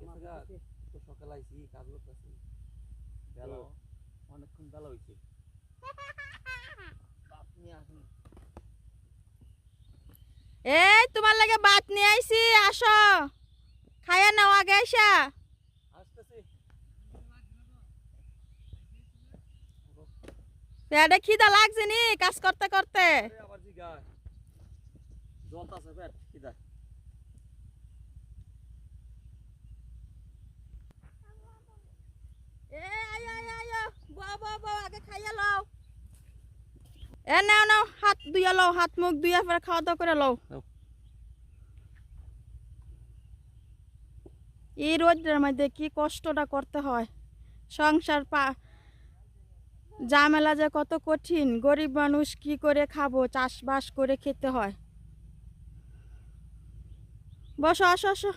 গেছে গা তো সকাল আইছি কাজ করতেছি বেলা অনেকক্ষণ বেলা হইছে আপনি আসুন এই তোমার লাগে ভাত নিয়ে আইছি আসো খাইয়া নাও আগে আইসা আসতেছি পেটে খিদা লাগছে নি কাজ করতে করতে আবার জিগা জ্বলতাছে পেট কিদা এ আয় আয় আয় বউ আগে খাইয়া লও এ নাও নাও হাত ধুইয়া লও হাত মুখ ধুইয়া পরে খাওয়া দাওয়া করে লও এই রোদের মধ্যে কি কষ্টটা করতে হয় সংসার ঝামেলা যে কত কঠিন গরিব মানুষ কি করে খাবো চাষবাস করে খেতে হয় বসো আসো আসো